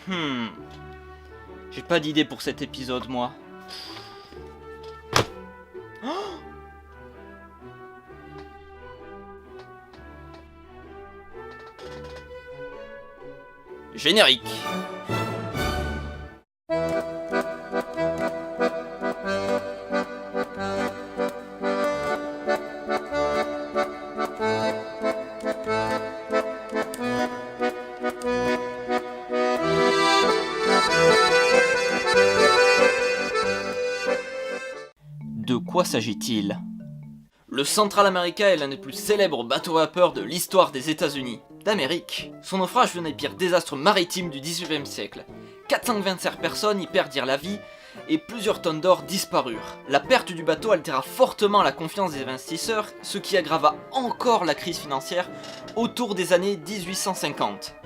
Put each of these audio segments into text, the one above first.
Hmm. J'ai pas d'idée pour cet épisode, moi. Oh, générique. De quoi s'agit-il? Le Central America est l'un des plus célèbres bateaux vapeur de l'histoire des États-Unis d'Amérique. Son naufrage fut l'un des pires désastres maritimes du XVIIIe siècle. 425 personnes y perdirent la vie et plusieurs tonnes d'or disparurent. La perte du bateau altéra fortement la confiance des investisseurs, ce qui aggrava encore la crise financière autour des années 1850.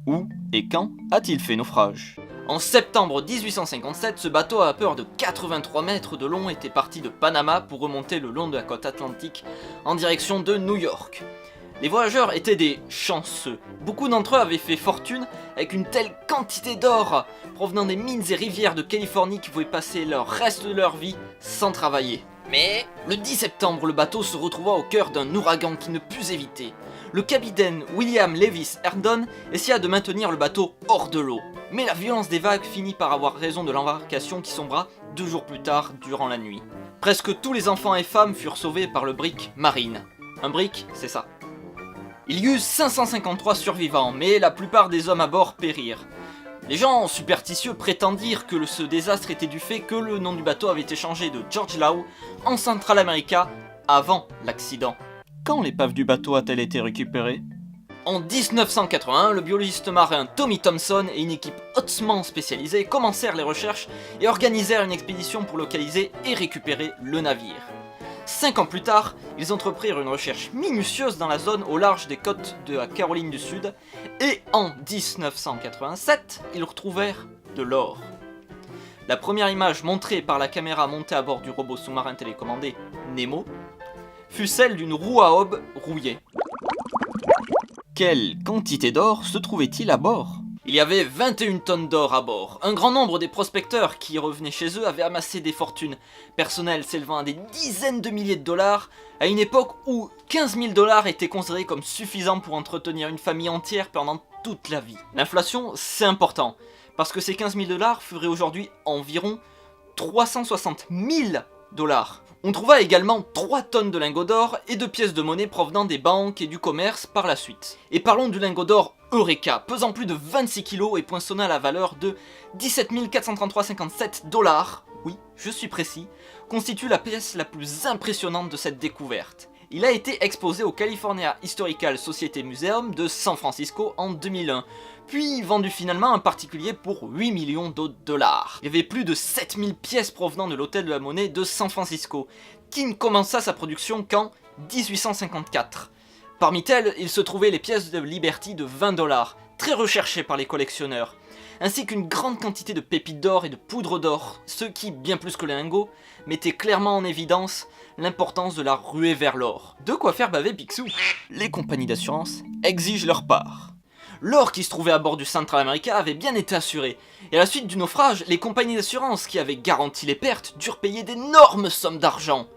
Où et quand a-t-il fait naufrage? En septembre 1857, ce bateau à vapeur de 83 mètres de long était parti de Panama pour remonter le long de la côte atlantique en direction de New York. Les voyageurs étaient des chanceux. Beaucoup d'entre eux avaient fait fortune avec une telle quantité d'or provenant des mines et rivières de Californie qu'ils pouvaient passer le reste de leur vie sans travailler. Mais le 10 septembre, le bateau se retrouva au cœur d'un ouragan qui ne put éviter. Le capitaine William Lewis Herndon essaya de maintenir le bateau hors de l'eau. Mais la violence des vagues finit par avoir raison de l'embarcation qui sombra 2 jours plus tard durant la nuit. Presque tous les enfants et femmes furent sauvés par le brick Marine. Un brick, c'est ça. Il y eut 553 survivants, mais la plupart des hommes à bord périrent. Les gens superstitieux prétendirent que ce désastre était du fait que le nom du bateau avait été changé de George Law en Central America avant l'accident. Quand l'épave du bateau a-t-elle été récupérée? En 1981, le biologiste marin Tommy Thompson et une équipe hautement spécialisée commencèrent les recherches et organisèrent une expédition pour localiser et récupérer le navire. 5 ans plus tard, ils entreprirent une recherche minutieuse dans la zone au large des côtes de la Caroline du Sud, et en 1987, ils retrouvèrent de l'or. La première image montrée par la caméra montée à bord du robot sous-marin télécommandé Nemo fut celle d'une roue à aubes rouillée. Quelle quantité d'or se trouvait-il à bord? Il y avait 21 tonnes d'or à bord. Un grand nombre des prospecteurs qui revenaient chez eux avaient amassé des fortunes personnelles s'élevant à des dizaines de milliers de dollars, à une époque où 15 000 dollars étaient considérés comme suffisants pour entretenir une famille entière pendant toute la vie. L'inflation, c'est important, parce que ces 15 000 dollars feraient aujourd'hui environ 360 000 dollars. On trouva également 3 tonnes de lingots d'or et de pièces de monnaie provenant des banques et du commerce par la suite. Et parlons du lingot d'or Eureka, pesant plus de 26 kg et poinçonnant à la valeur de 17 433,57 dollars, oui, je suis précis, constitue la pièce la plus impressionnante de cette découverte. Il a été exposé au California Historical Society Museum de San Francisco en 2001, puis vendu finalement à un particulier pour 8 millions de dollars. Il y avait plus de 7000 pièces provenant de l'hôtel de la monnaie de San Francisco, qui ne commença sa production qu'en 1854. Parmi elles, il se trouvait les pièces de Liberty de 20 dollars, très recherchées par les collectionneurs, ainsi qu'une grande quantité de pépites d'or et de poudre d'or, ce qui, bien plus que les lingots, mettait clairement en évidence l'importance de la ruée vers l'or. De quoi faire baver Picsou. Les compagnies d'assurance exigent leur part. L'or qui se trouvait à bord du Central America avait bien été assuré, et à la suite du naufrage, les compagnies d'assurance qui avaient garanti les pertes durent payer d'énormes sommes d'argent.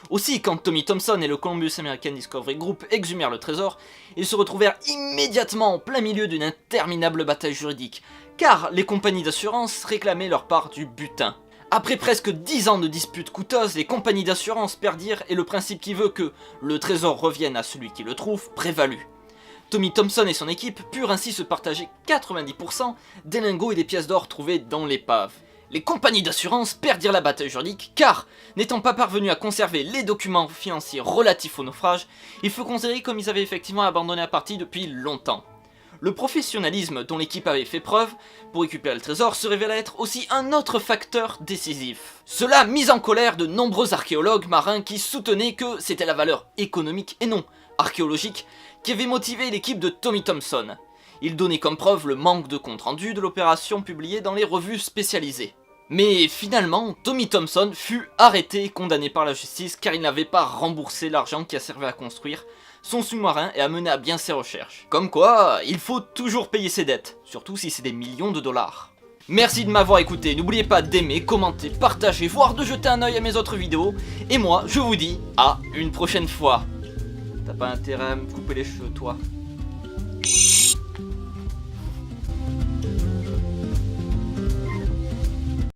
Aussi, quand Tommy Thompson et le Columbus American Discovery Group exhumèrent le trésor, ils se retrouvèrent immédiatement en plein milieu d'une interminable bataille juridique, car les compagnies d'assurance réclamaient leur part du butin. Après presque 10 ans de disputes coûteuses, les compagnies d'assurance perdirent et le principe qui veut que le trésor revienne à celui qui le trouve prévalut. Tommy Thompson et son équipe purent ainsi se partager 90% des lingots et des pièces d'or trouvées dans l'épave. Les compagnies d'assurance perdirent la bataille juridique car, n'étant pas parvenus à conserver les documents financiers relatifs au naufrage, il fut considéré comme ils avaient effectivement abandonné la partie depuis longtemps. Le professionnalisme dont l'équipe avait fait preuve pour récupérer le trésor se révéla être aussi un autre facteur décisif. Cela mit en colère de nombreux archéologues marins qui soutenaient que c'était la valeur économique et non archéologique qui avait motivé l'équipe de Tommy Thompson. Ils donnaient comme preuve le manque de compte-rendu de l'opération publiée dans les revues spécialisées. Mais finalement, Tommy Thompson fut arrêté et condamné par la justice car il n'avait pas remboursé l'argent qui a servi à construire son sous-marin et a mené à bien ses recherches. Comme quoi, il faut toujours payer ses dettes, surtout si c'est des millions de dollars. Merci de m'avoir écouté, n'oubliez pas d'aimer, commenter, partager, voire de jeter un oeil à mes autres vidéos. Et moi, je vous dis à une prochaine fois. T'as pas intérêt à me couper les cheveux, toi.